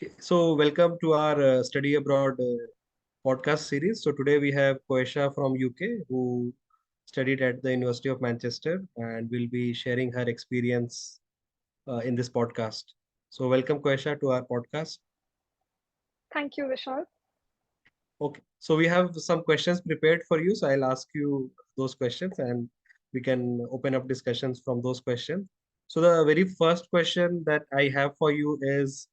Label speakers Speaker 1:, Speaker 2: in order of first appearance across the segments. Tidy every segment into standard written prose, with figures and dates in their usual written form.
Speaker 1: Okay, so welcome to our study abroad podcast series. So today we have Koyesha from UK who studied at the University of Manchester and will be sharing her experience in this podcast. So welcome Koyesha to our podcast.
Speaker 2: Thank you, Vishal.
Speaker 1: Okay, so we have some questions prepared for you. So I'll ask you those questions and we can open up discussions from those questions. So the very first question that I have for you is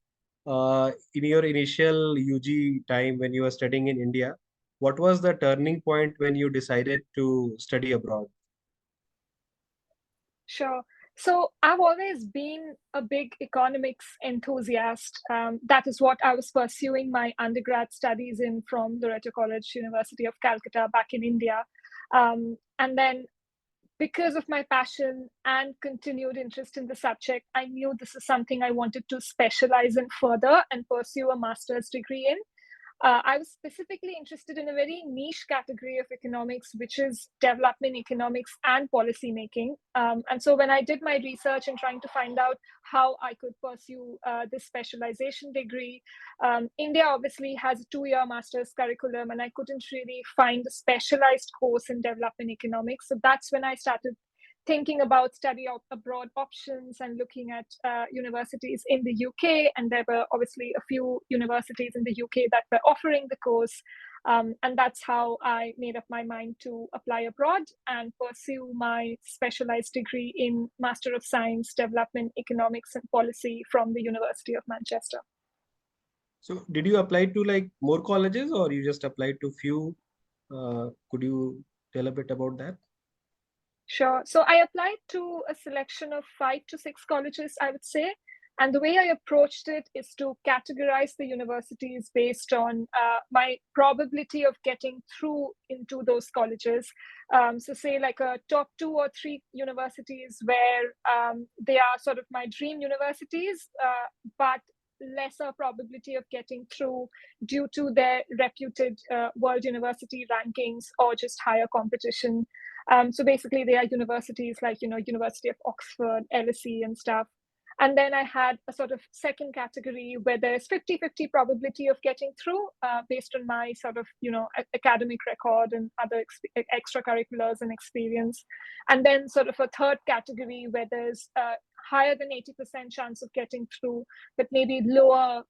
Speaker 1: in your initial UG time when you were studying in India, what was the turning point when you decided to study abroad?
Speaker 2: Sure. So I've always been a big economics enthusiast. That is what I was pursuing my undergrad studies in from Loreto College, University of Calcutta, back in India. And then because of my passion and continued interest in the subject, I knew this is something I wanted to specialize in further and pursue a master's degree in. I was specifically interested in a very niche category of economics, which is development economics and policy making. And so when I did my research and trying to find out how I could pursue this specialization degree, India obviously has a 2-year master's curriculum, and I couldn't really find a specialized course in development economics. So that's when I started thinking about study abroad options and looking at universities in the UK. And there were obviously a few universities in the UK that were offering the course. And that's how I made up my mind to apply abroad and pursue my specialized degree in Master of Science, Development Economics and Policy from the University of Manchester.
Speaker 1: So did you apply to like more colleges or you just applied to few? Could you tell a bit about that?
Speaker 2: Sure. So I applied to a selection of 5 to 6 colleges, I would say. And the way I approached it is to categorize the universities based on my probability of getting through into those colleges. So, say like a top 2 or 3 universities where they are sort of my dream universities, but lesser probability of getting through due to their reputed world university rankings or just higher competition. So basically, they are universities like, University of Oxford, LSE, and stuff. And then I had a sort of second category where there's 50-50 probability of getting through based on my sort of, academic record and other extracurriculars and experience. And then sort of a third category where there's higher than 80% chance of getting through, but maybe lower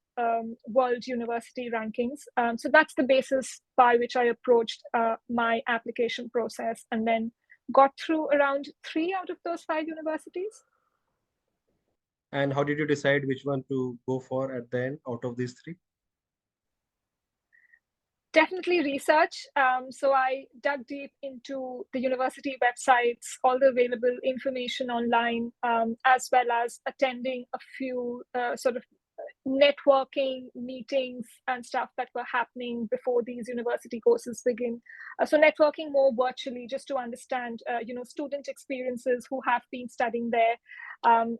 Speaker 2: world university rankings. So that's the basis by which I approached my application process and then got through around 3 out of those 5 universities.
Speaker 1: And how did you decide which one to go for at the end out of these three?
Speaker 2: Definitely research. So I dug deep into the university websites, all the available information online, as well as attending a few sort of networking meetings and stuff that were happening before these university courses begin. So networking more virtually just to understand, student experiences who have been studying there,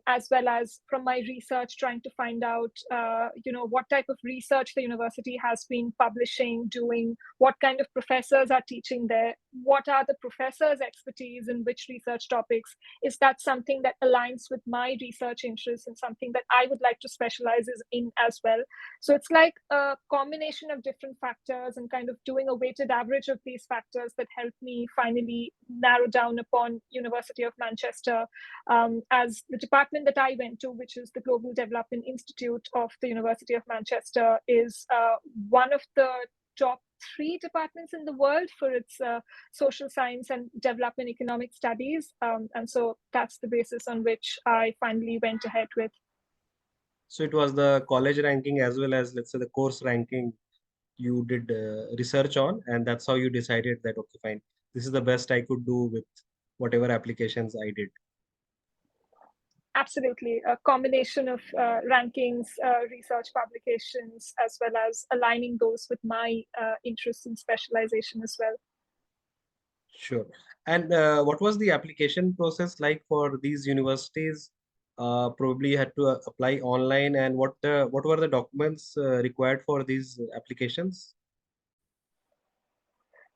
Speaker 2: as well as from my research trying to find out, what type of research the university has been publishing, doing, what kind of professors are teaching there, what are the professors' expertise in which research topics. Is that something that aligns with my research interests and something that I would like to specialize in as well? So it's like a combination of different factors and kind of doing a weighted average of these factors that helped me finally narrow down upon University of Manchester as the department that I went to, which is the Global Development Institute of the University of Manchester, is one of the top 3 departments in the world for its social science and development economic studies. And so that's the basis on which I finally went ahead with.
Speaker 1: So it was the college ranking as well as, let's say, the course ranking you did research on, and that's how you decided that, okay, fine, this is the best I could do with whatever applications I did.
Speaker 2: Absolutely. A combination of rankings, research publications, as well as aligning those with my interests and specialization as well.
Speaker 1: Sure. And what was the application process like for these universities? Probably you had to apply online, and what were the documents required for these applications?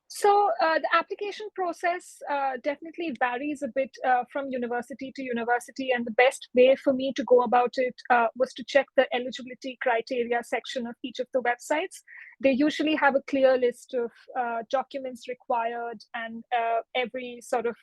Speaker 2: So the application process definitely varies a bit from university to university, and the best way for me to go about it was to check the eligibility criteria section of each of the websites. They usually have a clear list of documents required and every sort of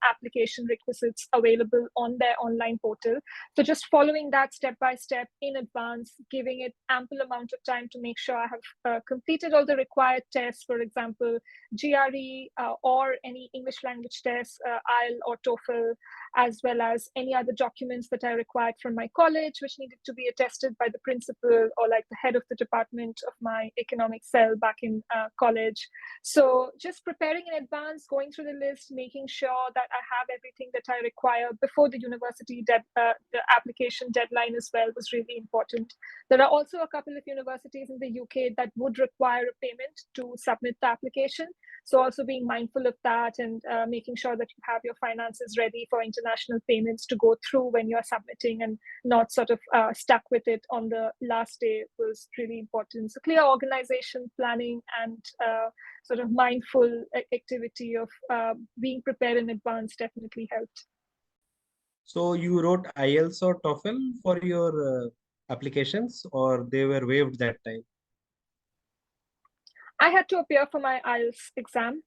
Speaker 2: application requisites available on their online portal. So just following that step by step in advance, giving it ample amount of time to make sure I have completed all the required tests, for example GRE or any English language tests, IELTS or TOEFL, as well as any other documents that I required from my college, which needed to be attested by the principal or like the head of the department of my economic cell back in college. So just preparing in advance, going through the list, making sure that I have everything that I require before the the application deadline as well was really important. There are also a couple of universities in the UK that would require a payment to submit the application. So also being mindful of that and making sure that you have your finances ready for international payments to go through when you're submitting and not sort of stuck with it on the last day was really important. So clear organization, planning, and sort of mindful activity of being prepared in advance definitely helped.
Speaker 1: So you wrote IELTS or TOEFL for your applications, or they were waived that time?
Speaker 2: I had to appear for my IELTS exam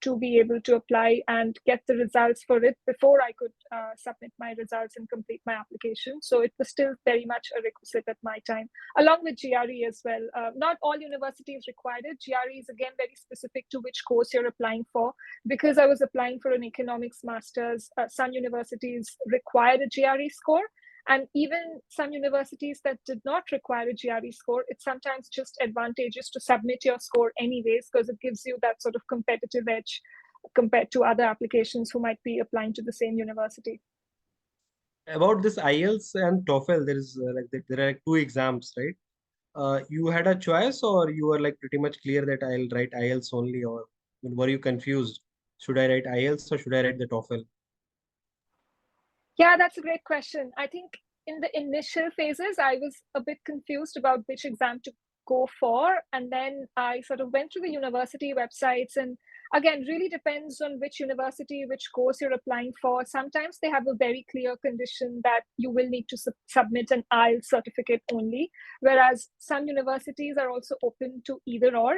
Speaker 2: to be able to apply and get the results for it before I could submit my results and complete my application. So it was still very much a requisite at my time, along with GRE as well. Not all universities required it. GRE is again very specific to which course you're applying for. Because I was applying for an economics master's, some universities required a GRE score. And even some universities that did not require a GRE score, it's sometimes just advantageous to submit your score anyways, because it gives you that sort of competitive edge compared to other applications who might be applying to the same university.
Speaker 1: About this IELTS and TOEFL, there is there are two exams, right? You had a choice, or you were like pretty much clear that I'll write IELTS only, or were you confused? Should I write IELTS or should I write the TOEFL?
Speaker 2: Yeah, that's a great question. I think in the initial phases, I was a bit confused about which exam to go for. And then I sort of went to the university websites. And again, really depends on which university, which course you're applying for. Sometimes they have a very clear condition that you will need to submit an IELTS certificate only, whereas some universities are also open to either or.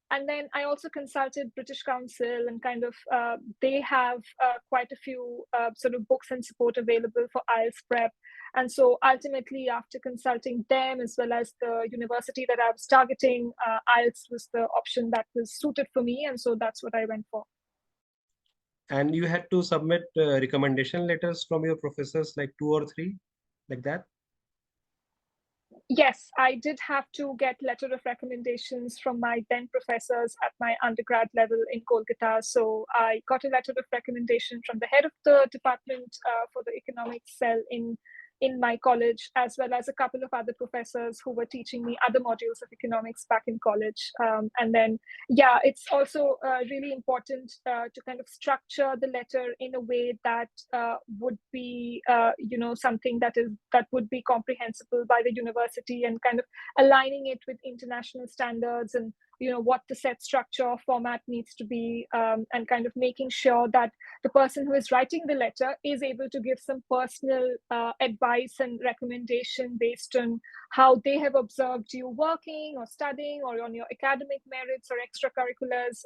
Speaker 2: And then I also consulted British Council, and kind of they have quite a few sort of books and support available for IELTS prep. And so ultimately, after consulting them as well as the university that I was targeting, IELTS was the option that was suited for me, and so that's what I went for.
Speaker 1: And you had to submit recommendation letters from your professors, like two or three, like that?
Speaker 2: Yes, I did have to get letter of recommendations from my then professors at my undergrad level in Kolkata. So I got a letter of recommendation from the head of the department for the economics cell in my college, as well as a couple of other professors who were teaching me other modules of economics back in college. And then, yeah, it's also really important to kind of structure the letter in a way that would be, something that would be comprehensible by the university, and kind of aligning it with international standards, and what the set structure or format needs to be, and kind of making sure that the person who is writing the letter is able to give some personal advice and recommendation based on how they have observed you working or studying, or on your academic merits or extracurriculars.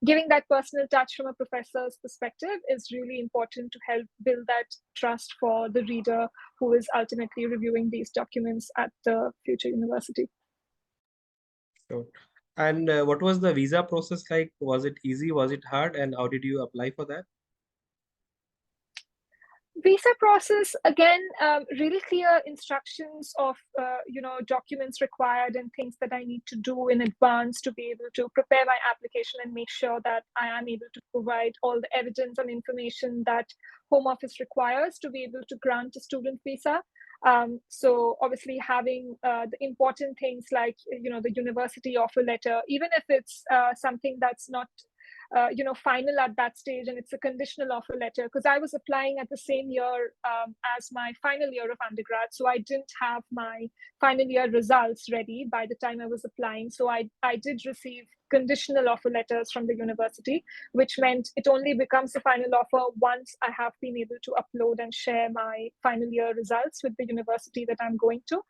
Speaker 2: Giving that personal touch from a professor's perspective is really important to help build that trust for the reader who is ultimately reviewing these documents at the future university.
Speaker 1: Sure. And what was the visa process like? Was it easy? Was it hard? And how did you apply for that?
Speaker 2: Visa process, again, really clear instructions of documents required and things that I need to do in advance to be able to prepare my application and make sure that I am able to provide all the evidence and information that Home Office requires to be able to grant a student visa. So obviously having the important things like the university offer letter, even if it's something that's not final at that stage, and it's a conditional offer letter, because I was applying at the same year as my final year of undergrad, so I didn't have my final year results ready by the time I was applying. So I did receive conditional offer letters from the university, which meant it only becomes a final offer once I have been able to upload and share my final year results with the university that I'm going to.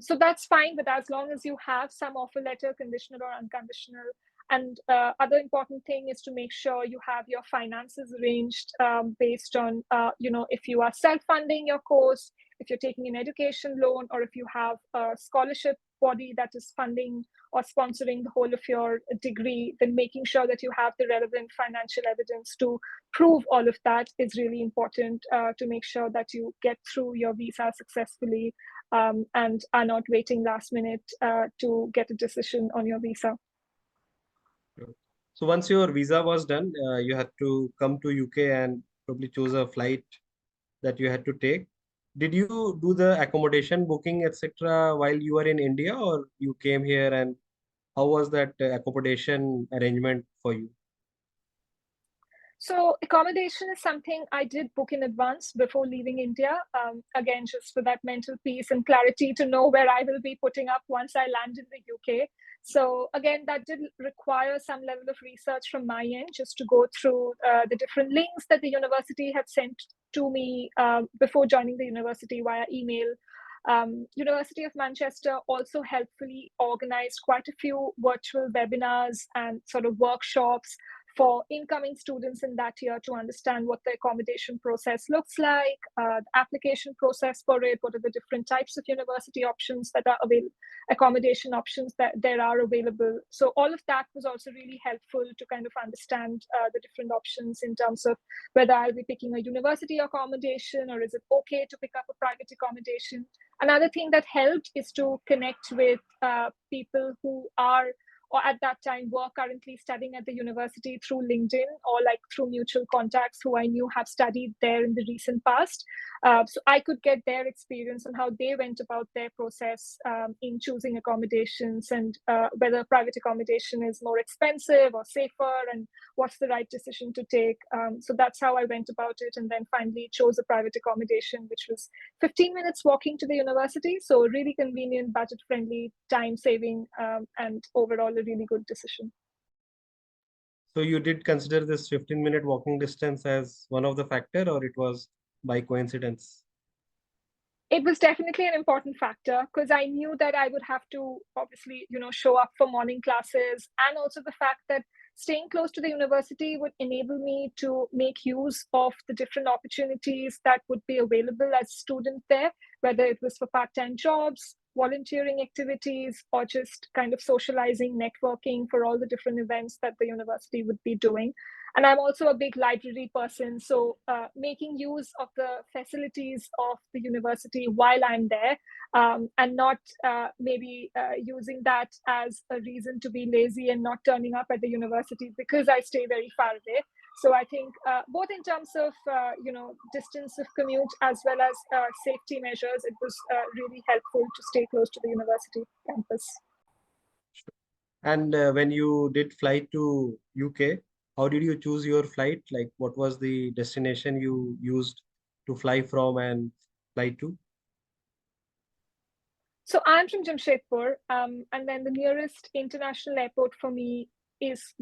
Speaker 2: So that's fine, but as long as you have some offer letter, conditional or unconditional. And other important thing is to make sure you have your finances arranged based on, if you are self-funding your course, if you're taking an education loan, or if you have a scholarship body that is funding or sponsoring the whole of your degree, then making sure that you have the relevant financial evidence to prove all of that is really important to make sure that you get through your visa successfully and are not waiting last minute to get a decision on your visa.
Speaker 1: So once your visa was done, you had to come to UK and probably choose a flight that you had to take. Did you do the accommodation booking, etc., while you were in India, or you came here, and how was that accommodation arrangement for you?
Speaker 2: So accommodation is something I did book in advance before leaving India. Again, just for that mental peace and clarity to know where I will be putting up once I land in the UK. So again, that did require some level of research from my end, just to go through the different links that the university had sent to me before joining the university via email. University of Manchester also helpfully organized quite a few virtual webinars and sort of workshops for incoming students in that year to understand what the accommodation process looks like, the application process for it, what are the different types of university options that are available, accommodation options that there are available. So all of that was also really helpful to kind of understand the different options in terms of whether I'll be picking a university accommodation or is it okay to pick up a private accommodation. Another thing that helped is to connect with people who are, or at that time were currently studying at the university through LinkedIn, or like through mutual contacts who I knew have studied there in the recent past. So I could get their experience on how they went about their process in choosing accommodations, and whether private accommodation is more expensive or safer, and what's the right decision to take. So that's how I went about it, and then finally chose a private accommodation, which was 15 minutes walking to the university. So really convenient, budget friendly, time saving, and overall a really good decision.
Speaker 1: So you did consider this 15-minute walking distance as one of the factor, or it was by coincidence?
Speaker 2: It was definitely an important factor, because I knew that I would have to obviously, show up for morning classes, and also the fact that staying close to the university would enable me to make use of the different opportunities that would be available as a student there, whether it was for part-time jobs, volunteering activities, or just kind of socializing, networking for all the different events that the university would be doing. And I'm also a big library person, so making use of the facilities of the university while I'm there, and not maybe using that as a reason to be lazy and not turning up at the university because I stay very far away. So I think both in terms of distance of commute as well as safety measures, it was really helpful to stay close to the university campus.
Speaker 1: And when you did fly to UK, how did you choose your flight? Like, what was the destination you used to fly from and fly to?
Speaker 2: So I'm from Jamshedpur, and then the nearest international airport for me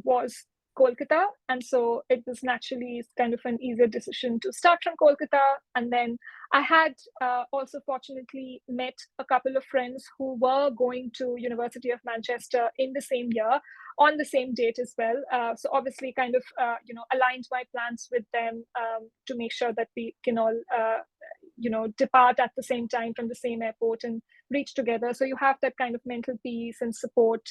Speaker 2: was Kolkata, and so it was naturally kind of an easier decision to start from Kolkata. And then I had also fortunately met a couple of friends who were going to University of Manchester in the same year on the same date as well. So obviously, kind of aligned my plans with them to make sure that we can all depart at the same time from the same airport and reach together. So you have that kind of mental peace and support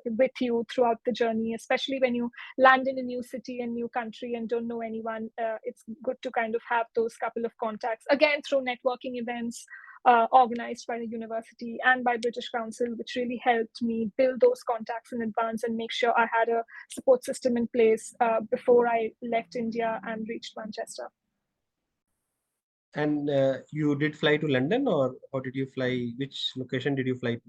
Speaker 2: with you throughout the journey, especially when you land in a new city and new country and don't know anyone. It's good to kind of have those couple of contacts, again, through networking events organized by the university and by British Council, which really helped me build those contacts in advance and make sure I had a support system in place before I left India and reached Manchester.
Speaker 1: And you did fly to London, or how did you fly? Which location did you fly to?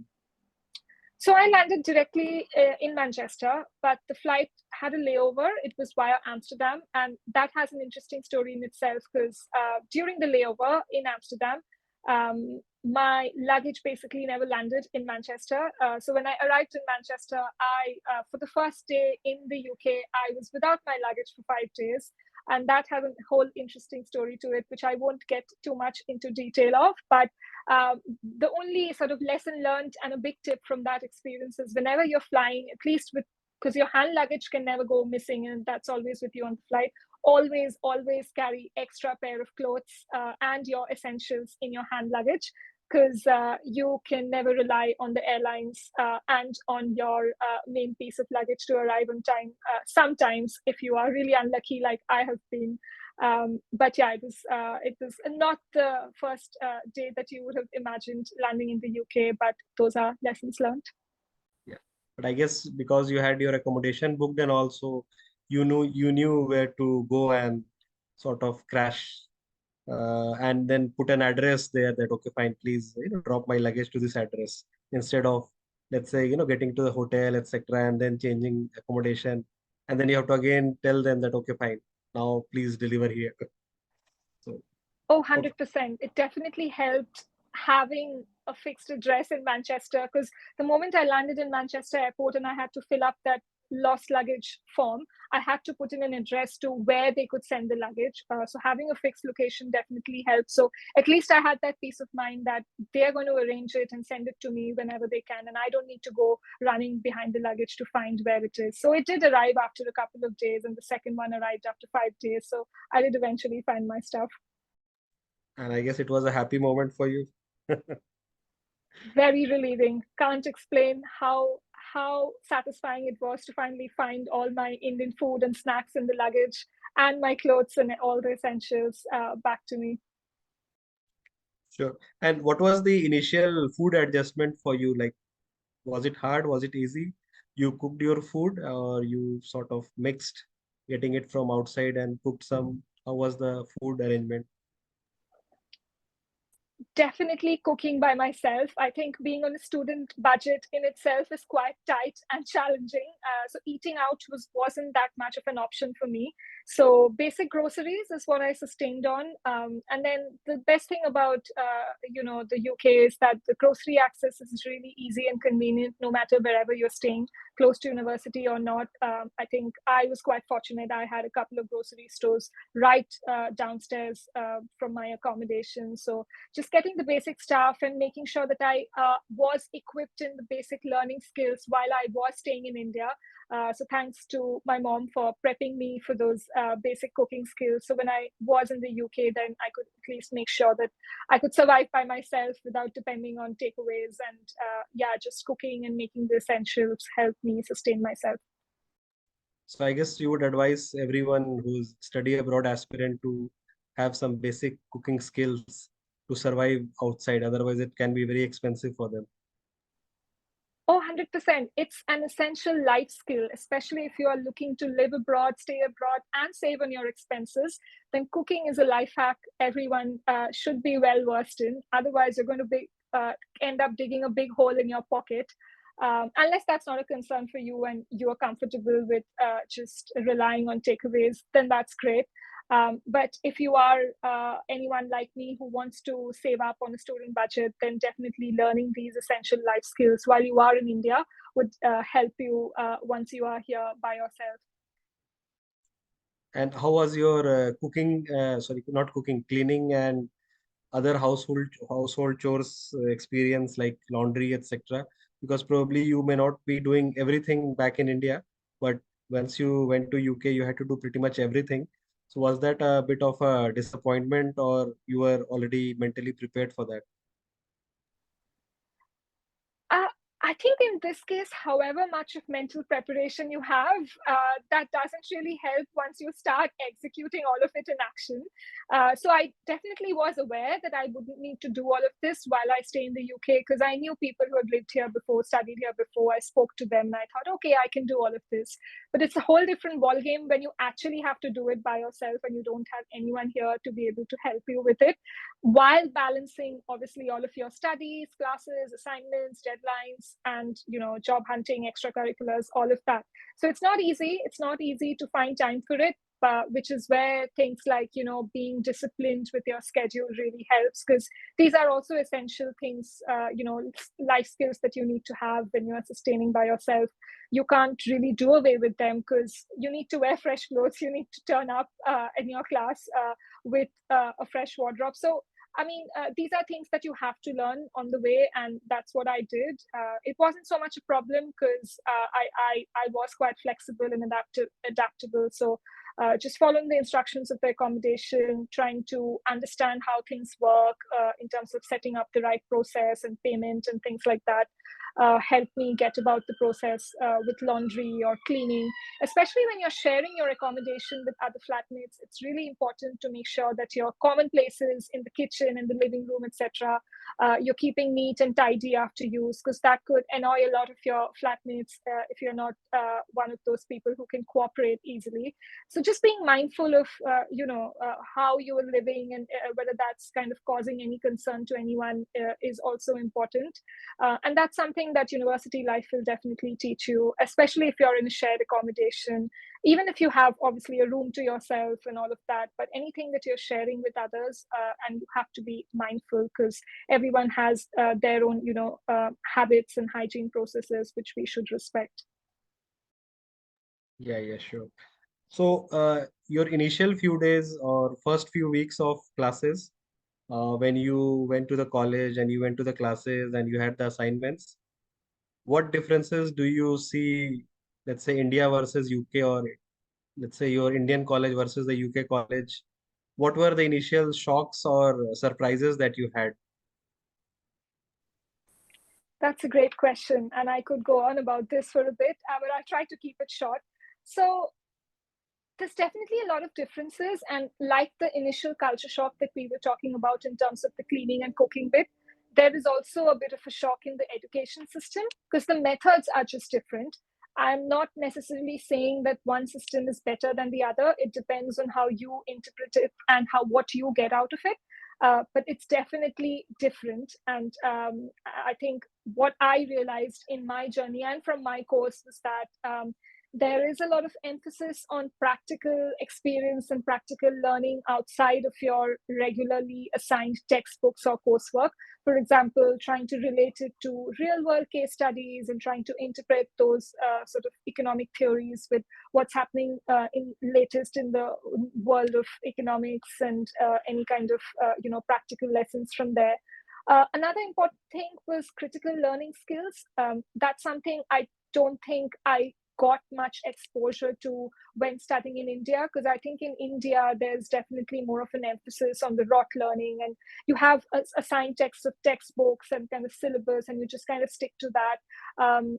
Speaker 2: So I landed directly in Manchester, but the flight had a layover. It was via Amsterdam, and that has an interesting story in itself because during the layover in Amsterdam, my luggage basically never landed in Manchester. So when I arrived in Manchester, for the first day in the UK, I was without my luggage for 5 days. And that has a whole interesting story to it, which I won't get too much into detail of. But the only sort of lesson learned and a big tip from that experience is whenever you're flying, at least with, because your hand luggage can never go missing and that's always with you on the flight, always carry extra pair of clothes and your essentials in your hand luggage, because you can never rely on the airlines and on your main piece of luggage to arrive on time. Sometimes, if you are really unlucky, like I have been. But yeah, it was not the first day that you would have imagined landing in the UK, but those are lessons learned.
Speaker 1: Yeah, but I guess because you had your accommodation booked and also you knew where to go and sort of crash and then put an address there that okay fine please drop my luggage to this address instead of let's say getting to the hotel etc. and then changing accommodation and then you have to again tell them that okay fine now please deliver here. So
Speaker 2: Oh,
Speaker 1: okay.
Speaker 2: 100%. It definitely helped having a fixed address in Manchester, because the moment I landed in Manchester airport and I had to fill up that lost luggage form, I had to put in an address to where they could send the luggage. So having a fixed location definitely helped. So at least I had that peace of mind that they're going to arrange it and send it to me whenever they can. And I don't need to go running behind the luggage to find where it is. So it did arrive after a couple of days, and the second one arrived after 5 days. So I did eventually find my stuff.
Speaker 1: And I guess it was a happy moment for you.
Speaker 2: Very relieving. Can't explain how satisfying it was to finally find all my Indian food and snacks in the luggage and my clothes and all the essentials back to me.
Speaker 1: Sure. And what was the initial food adjustment for you? Like, was it hard? Was it easy? You cooked your food or you sort of mixed getting it from outside and cooked some? How was the food arrangement?
Speaker 2: Definitely cooking by myself. I think being on a student budget in itself is quite tight and challenging. So eating out wasn't that much of an option for me. So basic groceries is what I sustained on. And then the best thing about the UK is that the grocery access is really easy and convenient, no matter wherever you're staying, close to university or not. I think I was quite fortunate. I had a couple of grocery stores right downstairs from my accommodation. So just getting the basic stuff and making sure that I was equipped in the basic learning skills while I was staying in India. So thanks to my mom for prepping me for those basic cooking skills. So when I was in the UK, then I could at least make sure that I could survive by myself without depending on takeaways. And just cooking and making the essentials helped me sustain myself.
Speaker 1: So I guess you would advise everyone who's study abroad aspirant to have some basic cooking skills to survive outside. Otherwise, it can be very expensive for them.
Speaker 2: Oh, 100%. It's an essential life skill, especially if you are looking to live abroad, stay abroad, and save on your expenses. Then cooking is a life hack everyone should be well versed in. Otherwise, you're going to end up digging a big hole in your pocket. Unless that's not a concern for you and you are comfortable with just relying on takeaways, then that's great. But if you are anyone like me who wants to save up on a student budget, then definitely learning these essential life skills while you are in India would help you once you are here by yourself.
Speaker 1: And how was your cooking? Sorry, not cooking, cleaning and other household chores experience like laundry, etc. Because probably you may not be doing everything back in India, but once you went to UK, you had to do pretty much everything. So was that a bit of a disappointment, or you were already mentally prepared for that?
Speaker 2: Uh, I think in this case, however much of mental preparation you have, that doesn't really help once you start executing all of it in action. So I definitely was aware that I wouldn't need to do all of this while I stay in the UK, because I knew people who had lived here before, studied here before. I spoke to them and I thought, okay, I can do all of this. But it's a whole different ballgame when you actually have to do it by yourself and you don't have anyone here to be able to help you with it, while balancing obviously all of your studies, classes, assignments, deadlines, and, job hunting, extracurriculars, all of that. So it's not easy. It's not easy to find time for it, which is where things like, being disciplined with your schedule really helps, because these are also essential things, life skills that you need to have when you are sustaining by yourself. You can't really do away with them, because you need to wear fresh clothes. You need to turn up in your class with a fresh wardrobe. So I mean, these are things that you have to learn on the way, and that's what I did. It wasn't so much a problem, because I was quite flexible and adaptable. So just following the instructions of the accommodation, trying to understand how things work in terms of setting up the right process and payment and things like that, helped me get about the process with laundry or cleaning. Especially when you're sharing your accommodation with other flatmates, it's really important to make sure that your common places in the kitchen, in the living room, etc., you're keeping neat and tidy after use, because that could annoy a lot of your flatmates if you're not one of those people who can cooperate easily. So just being mindful of how you are living, and whether that's kind of causing any concern to anyone is also important. And that's something that university life will definitely teach you, especially if you're in a shared accommodation, even if you have obviously a room to yourself and all of that, but anything that you're sharing with others, and you have to be mindful, because everyone has their own habits and hygiene processes which we should respect.
Speaker 1: Yeah, sure. So, your initial few days or first few weeks of classes, when you went to the college and you went to the classes and you had the assignments, what differences do you see, let's say India versus UK, or let's say your Indian college versus the UK college? What were the initial shocks or surprises that you had?
Speaker 2: That's a great question, and I could go on about this for a bit, but I'll try to keep it short. So there's definitely a lot of differences, and like the initial culture shock that we were talking about in terms of the cleaning and cooking bit, there is also a bit of a shock in the education system, because the methods are just different. I'm not necessarily saying that one system is better than the other. It depends on how you interpret it and what you get out of it. But it's definitely different. And I think what I realized in my journey and from my course was that there is a lot of emphasis on practical experience and practical learning outside of your regularly assigned textbooks or coursework. For example, trying to relate it to real world case studies and trying to interpret those sort of economic theories with what's happening in latest in the world of economics, and any kind of practical lessons from there. Another important thing was critical learning skills. That's something I don't think I got much exposure to when studying in India, because I think in India there's definitely more of an emphasis on the rote learning, and you have assigned textbooks and kind of syllabus, and you just kind of stick to that.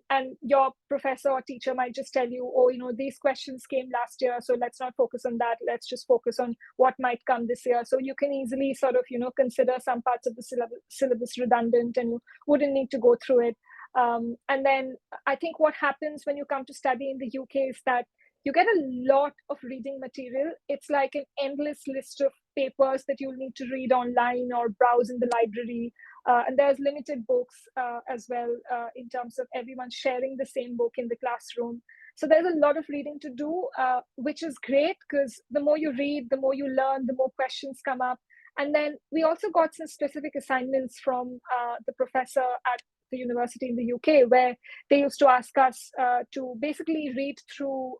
Speaker 2: And your professor or teacher might just tell you, oh, these questions came last year, so let's not focus on that. Let's just focus on what might come this year. So you can easily sort of consider some parts of the syllabus redundant, and you wouldn't need to go through it. And then I think what happens when you come to study in the UK is that you get a lot of reading material. It's like an endless list of papers that you'll need to read online or browse in the library. And there's limited books as well, in terms of everyone sharing the same book in the classroom. So there's a lot of reading to do, which is great, because the more you read, the more you learn, the more questions come up. And then we also got some specific assignments from the professor at the university in the UK, where they used to ask us to basically read through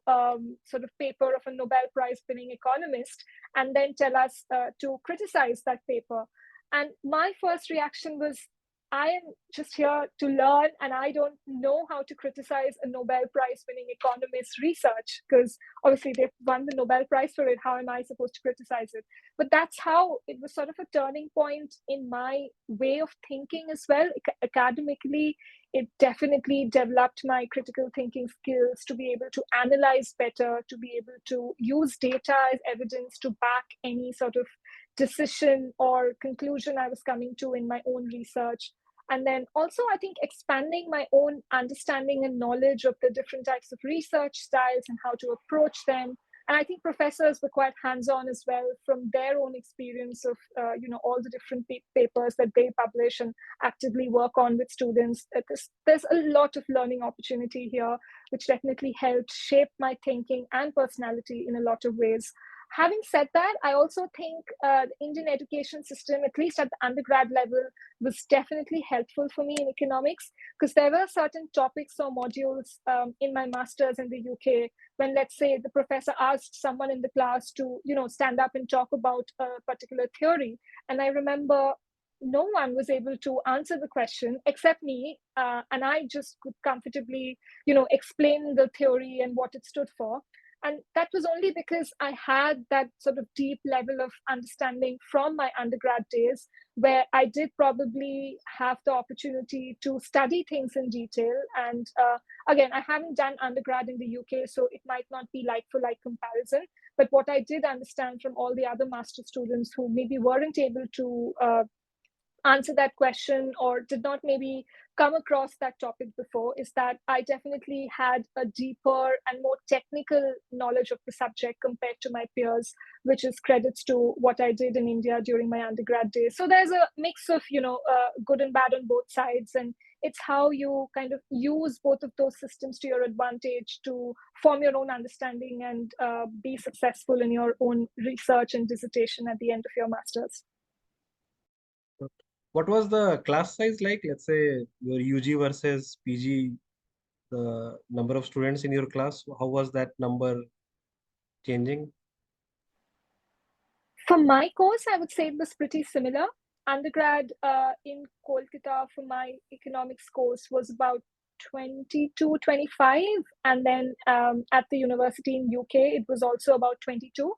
Speaker 2: sort of paper of a Nobel Prize winning economist, and then tell us to criticize that paper. And my first reaction was, I am just here to learn, and I don't know how to criticize a Nobel Prize winning economist's research, because obviously they've won the Nobel Prize for it. How am I supposed to criticize it? But that's how it was sort of a turning point in my way of thinking as well. Academically, it definitely developed my critical thinking skills to be able to analyze better, to be able to use data as evidence to back any sort of decision or conclusion I was coming to in my own research. And then also, I think expanding my own understanding and knowledge of the different types of research styles and how to approach them. And I think professors were quite hands-on as well from their own experience of, all the different papers that they publish and actively work on with students. There's a lot of learning opportunity here, which definitely helped shape my thinking and personality in a lot of ways. Having said that, I also think the Indian education system, at least at the undergrad level, was definitely helpful for me in economics, because there were certain topics or modules in my master's in the UK when, let's say, the professor asked someone in the class to, stand up and talk about a particular theory. And I remember no one was able to answer the question except me. And I just could comfortably, explain the theory and what it stood for. And that was only because I had that sort of deep level of understanding from my undergrad days, where I did probably have the opportunity to study things in detail. And again, I haven't done undergrad in the UK, so it might not be like for like comparison. But what I did understand from all the other master students who maybe weren't able to answer that question or did not maybe come across that topic before is that I definitely had a deeper and more technical knowledge of the subject compared to my peers, which is credits to what I did in India during my undergrad days. So there's a mix of, good and bad on both sides. And it's how you kind of use both of those systems to your advantage to form your own understanding and be successful in your own research and dissertation at the end of your master's.
Speaker 1: What was the class size like? Let's say your UG versus PG, the number of students in your class, how was that number changing?
Speaker 2: For my course, I would say it was pretty similar. Undergrad in Kolkata for my economics course was about 22, 25. And then at the university in UK, it was also about 22.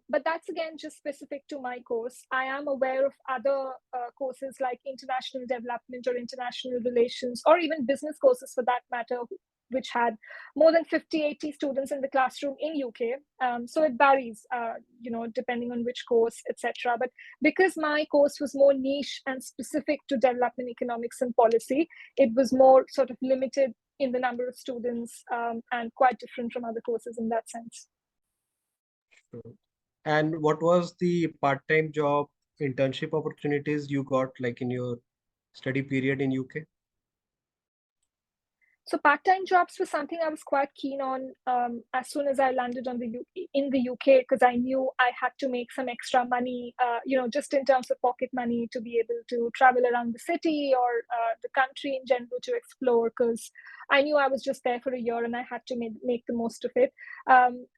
Speaker 2: But that's again just specific to my course. I am aware of other courses like international development or international relations, or even business courses for that matter, which had more than 50, 80 students in the classroom in UK. So it varies, depending on which course, etc. But because my course was more niche and specific to development economics and policy, it was more sort of limited in the number of students and quite different from other courses in that sense.
Speaker 1: Sure. And what was the part-time job internship opportunities you got like in your study period in UK?
Speaker 2: So part-time jobs was something I was quite keen on as soon as I landed in the UK, because I knew I had to make some extra money, just in terms of pocket money to be able to travel around the city or the country in general to explore, because I knew I was just there for a year and I had to make the most of it.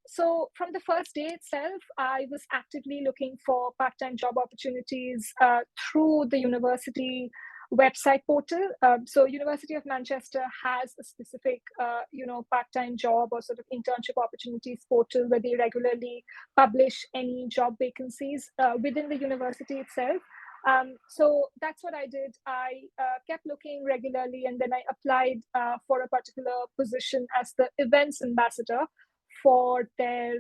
Speaker 2: So from the first day itself, I was actively looking for part-time job opportunities through the university website portal. So University of Manchester has a specific, part-time job or sort of internship opportunities portal where they regularly publish any job vacancies within the university itself. So that's what I did. I kept looking regularly, and then I applied for a particular position as the events ambassador for their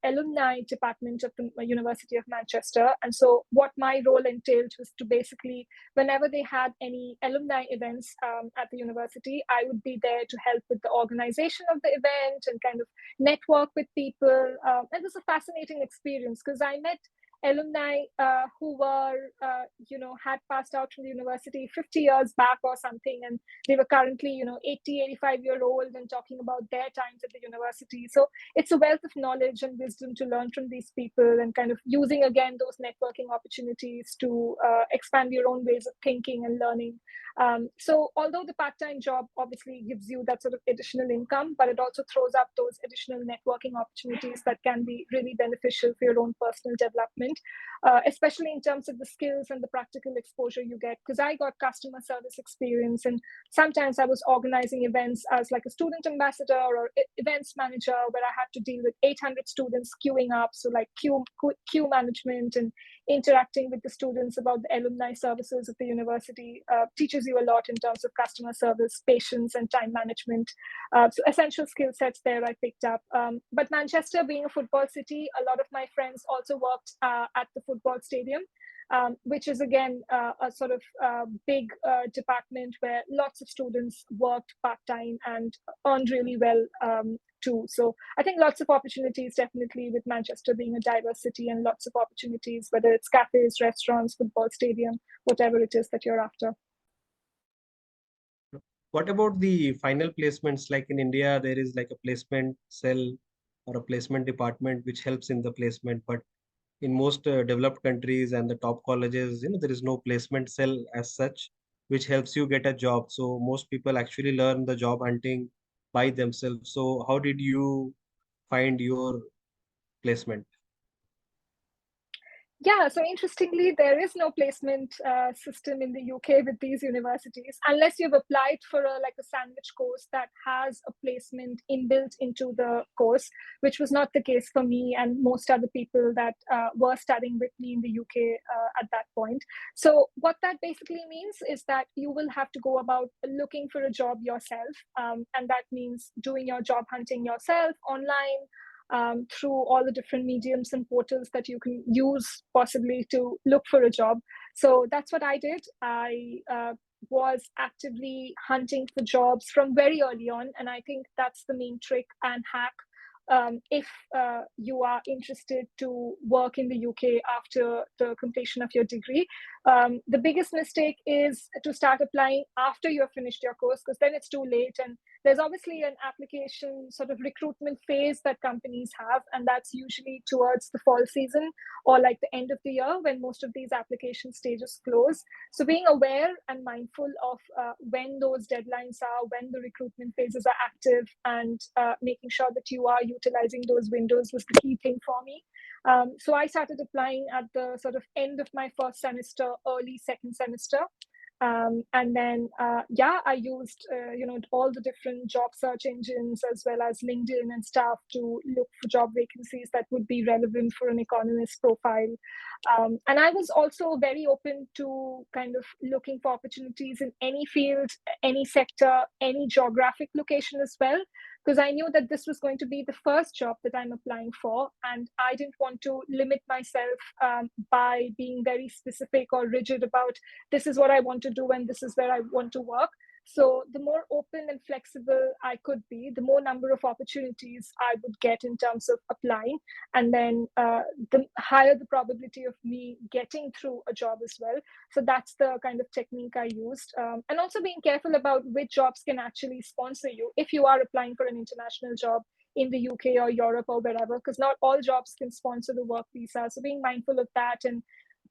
Speaker 2: alumni department of the University of Manchester. And so what my role entailed was to basically, whenever they had any alumni events at the university, I would be there to help with the organization of the event and kind of network with people. And it was a fascinating experience because I met alumni who were, had passed out from the university 50 years back or something, and they were currently, 80, 85-year-old and talking about their times at the university. So it's a wealth of knowledge and wisdom to learn from these people and kind of using, again, those networking opportunities to expand your own ways of thinking and learning. So although the part-time job obviously gives you that sort of additional income, but it also throws up those additional networking opportunities that can be really beneficial for your own personal development, especially in terms of the skills and the practical exposure you get. Because I got customer service experience, and sometimes I was organizing events as like a student ambassador or events manager, where I had to deal with 800 students queuing up. So like queue management and interacting with the students about the alumni services of the university teaches you a lot in terms of customer service, patience, and time management. So essential skill sets there I picked up. But Manchester being a football city, a lot of my friends also worked at the football stadium, which is again a sort of big department where lots of students worked part-time and earned really well too. So I think lots of opportunities, definitely, with Manchester being a diverse city, and lots of opportunities, whether it's cafes, restaurants, football stadium, whatever it is that you're after.
Speaker 1: What about the final placements? Like in India, there is like a placement cell or a placement department which helps in the placement. But in most developed countries and the top colleges, there is no placement cell as such, which helps you get a job. So most people actually learn the job hunting by themselves. So how did you find your placement?
Speaker 2: Yeah, so interestingly, there is no placement system in the UK with these universities unless you've applied for a sandwich course that has a placement inbuilt into the course, which was not the case for me and most other people that were studying with me in the UK at that point. So what that basically means is that you will have to go about looking for a job yourself, and that means doing your job hunting yourself online, through all the different mediums and portals that you can use possibly to look for a job. So that's what I did. I was actively hunting for jobs from very early on. And I think that's the main trick and hack. If you are interested to work in the UK after the completion of your degree, the biggest mistake is to start applying after you have finished your course, because then it's too late. And there's obviously an application sort of recruitment phase that companies have, and that's usually towards the fall season or like the end of the year when most of these application stages close. So being aware and mindful of when those deadlines are, when the recruitment phases are active, and making sure that you are utilizing those windows was the key thing for me. So I started applying at the sort of end of my first semester, early second semester. And then, I used, all the different job search engines as well as LinkedIn and stuff to look for job vacancies that would be relevant for an economist profile. And I was also very open to kind of looking for opportunities in any field, any sector, any geographic location as well, because I knew that this was going to be the first job that I'm applying for. And I didn't want to limit myself by being very specific or rigid about this is what I want to do and this is where I want to work. So the more open and flexible I could be, the more number of opportunities I would get in terms of applying. And then the higher the probability of me getting through a job as well. So that's the kind of technique I used. And also being careful about which jobs can actually sponsor you if you are applying for an international job in the UK or Europe or wherever, because not all jobs can sponsor the work visa. So being mindful of that and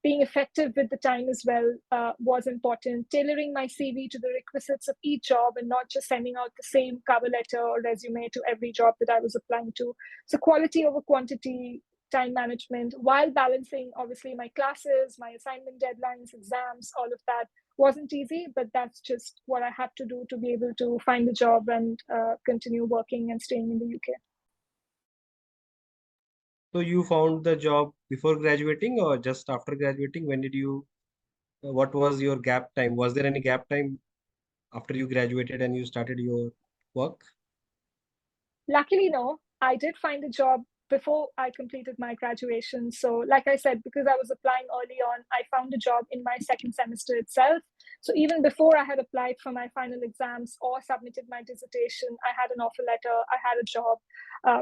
Speaker 2: being effective with the time as well was important. Tailoring my CV to the requisites of each job and not just sending out the same cover letter or resume to every job that I was applying to. So quality over quantity, time management, while balancing obviously my classes, my assignment deadlines, exams, all of that wasn't easy, but that's just what I had to do to be able to find a job and continue working and staying in the UK.
Speaker 1: So you found the job before graduating or just after graduating? When did you, what was your gap time? Was there any gap time after you graduated and you started your work?
Speaker 2: Luckily, no. I did find a job before I completed my graduation. So, like I said, because I was applying early on, I found a job in my second semester itself. So, even before I had applied for my final exams or submitted my dissertation, I had an offer letter, I had a job.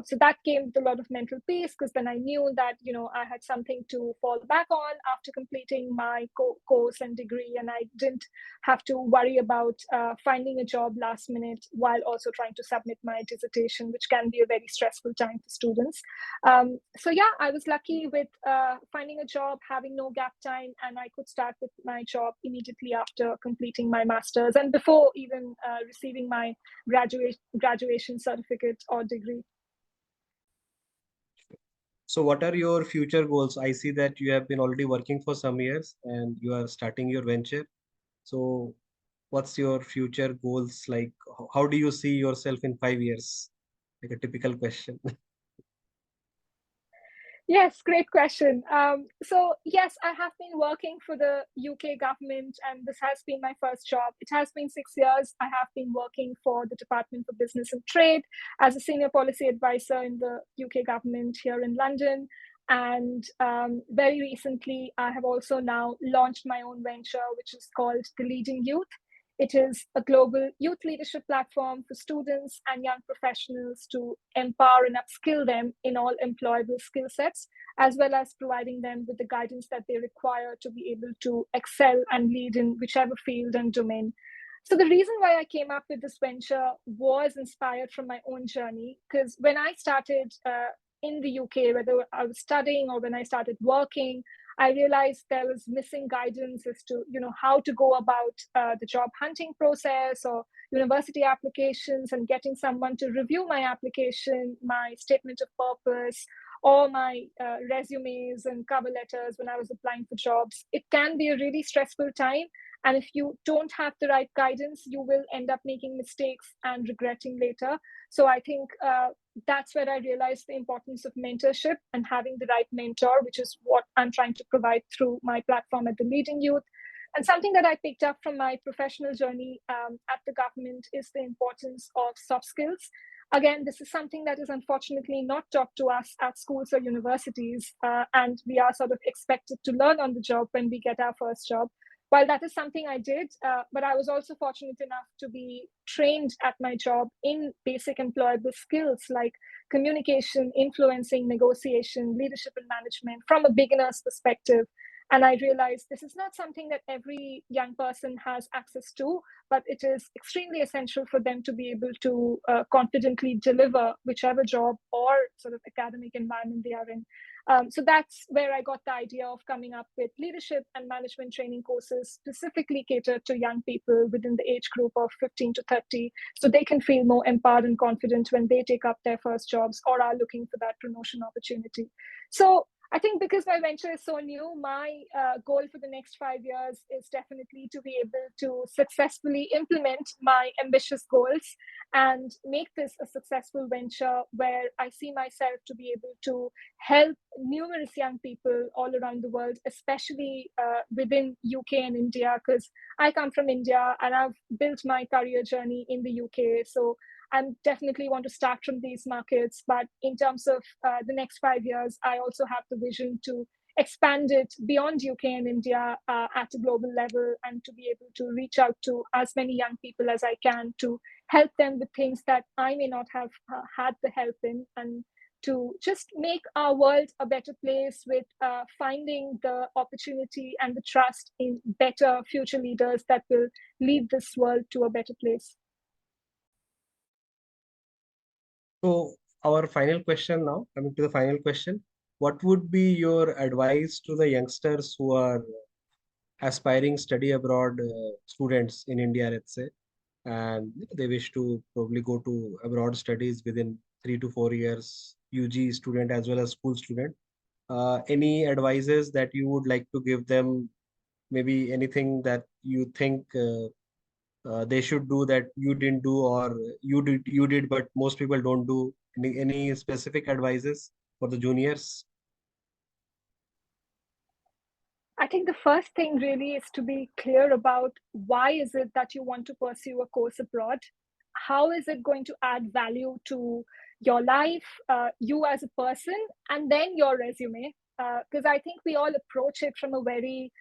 Speaker 2: So, that came with a lot of mental peace, because then I knew that, I had something to fall back on after completing my course and degree. And I didn't have to worry about finding a job last minute while also trying to submit my dissertation, which can be a very stressful time for students. So yeah, I was lucky with finding a job, having no gap time, and I could start with my job immediately after completing my master's and before even receiving my graduation certificate or degree.
Speaker 1: So what are your future goals? I see that you have been already working for some years and you are starting your venture. So what's your future goals like? How do you see yourself in 5 years? Like a typical question.
Speaker 2: Yes, great question. So yes, I have been working for the UK government, and this has been my first job. It has been 6 years. I have been working for the Department for Business and Trade as a senior policy advisor in the UK government here in London. And very recently, I have also now launched my own venture, which is called The Leading Youth. It is a global youth leadership platform for students and young professionals to empower and upskill them in all employable skill sets, as well as providing them with the guidance that they require to be able to excel and lead in whichever field and domain. So the reason why I came up with this venture was inspired from my own journey, because when I started in the UK, whether I was studying or when I started working, I realized there was missing guidance as to how to go about the job hunting process or university applications, and getting someone to review my application, my statement of purpose, or my resumes and cover letters when I was applying for jobs. It can be a really stressful time. And if you don't have the right guidance, you will end up making mistakes and regretting later. So I think that's where I realized the importance of mentorship and having the right mentor, which is what I'm trying to provide through my platform at the Leading Youth. And something that I picked up from my professional journey at the government is the importance of soft skills. Again, this is something that is unfortunately not taught to us at schools or universities, and we are sort of expected to learn on the job when we get our first job. While that is something I did, but I was also fortunate enough to be trained at my job in basic employable skills like communication, influencing, negotiation, leadership, and management from a beginner's perspective. And I realized this is not something that every young person has access to, but it is extremely essential for them to be able to confidently deliver whichever job or sort of academic environment they are in. So that's where I got the idea of coming up with leadership and management training courses specifically catered to young people within the age group of 15 to 30, so they can feel more empowered and confident when they take up their first jobs or are looking for that promotion opportunity. So I think because my venture is so new, my goal for the next 5 years is definitely to be able to successfully implement my ambitious goals and make this a successful venture where I see myself to be able to help numerous young people all around the world, especially within UK and India, because I come from India and I've built my career journey in the UK. So I definitely want to start from these markets. But in terms of the next 5 years, I also have the vision to expand it beyond UK and India at a global level, and to be able to reach out to as many young people as I can to help them with things that I may not have had the help in, and to just make our world a better place with finding the opportunity and the trust in better future leaders that will lead this world to a better place.
Speaker 1: So our final question now, coming to the final question, what would be your advice to the youngsters who are aspiring study abroad students in India, let's say, and they wish to probably go to abroad studies within 3 to 4 years, UG student as well as school student? Any advices that you would like to give them? Maybe anything that you think they should do that you didn't do, or you did but most people don't do? Any specific advices for the juniors?
Speaker 2: I think the first thing really is to be clear about why is it that you want to pursue a course abroad? How is it going to add value to your life, you as a person, and then your resume? Because I think we all approach it from a very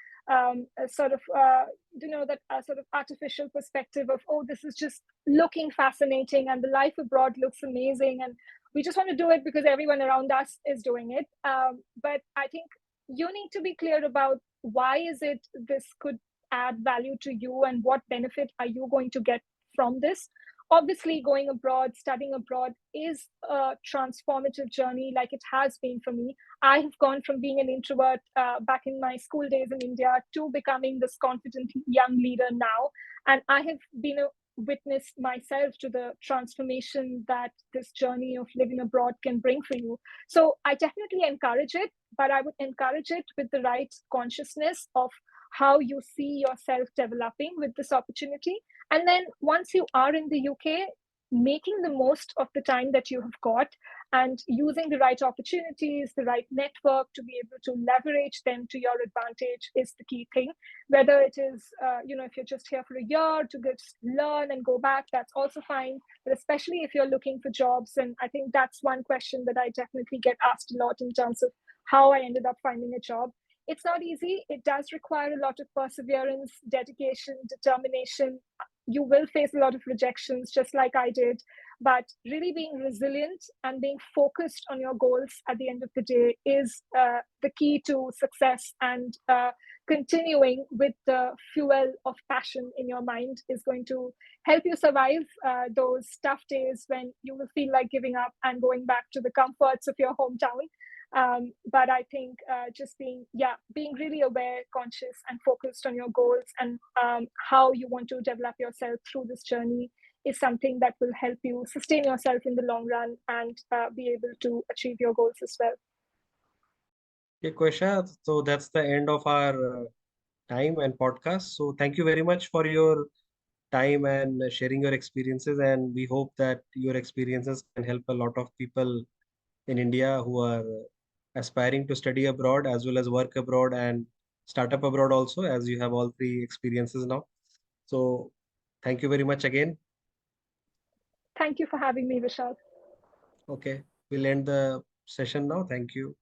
Speaker 2: sort of, that sort of artificial perspective of, oh, this is just looking fascinating and the life abroad looks amazing. And we just want to do it because everyone around us is doing it. But I think you need to be clear about why is it this could add value to you and what benefit are you going to get from this. Obviously, going abroad, studying abroad is a transformative journey, like it has been for me. I have gone from being an introvert back in my school days in India to becoming this confident young leader now. And I have been a witness myself to the transformation that this journey of living abroad can bring for you. So I definitely encourage it, but I would encourage it with the right consciousness of how you see yourself developing with this opportunity. And then once you are in the UK, making the most of the time that you have got and using the right opportunities, the right network to be able to leverage them to your advantage is the key thing. Whether it is, if you're just here for a year to just learn and go back, that's also fine. But especially if you're looking for jobs, and I think that's one question that I definitely get asked a lot in terms of how I ended up finding a job. It's not easy. It does require a lot of perseverance, dedication, determination. You will face a lot of rejections, just like I did. But really being resilient and being focused on your goals at the end of the day is the key to success. And continuing with the fuel of passion in your mind is going to help you survive those tough days when you will feel like giving up and going back to the comforts of your hometown. But I think just being really aware, conscious, and focused on your goals and how you want to develop yourself through this journey is something that will help you sustain yourself in the long run and be able to achieve your goals as well.
Speaker 1: Okay, Koyesha, so that's the end of our time and podcast. So thank you very much for your time and sharing your experiences. And we hope that your experiences can help a lot of people in India who are aspiring to study abroad as well as work abroad and start up abroad also, as you have all three experiences now. So thank you very much again.
Speaker 2: Thank you for having me, Vishal.
Speaker 1: Okay, we'll end the session now. Thank you.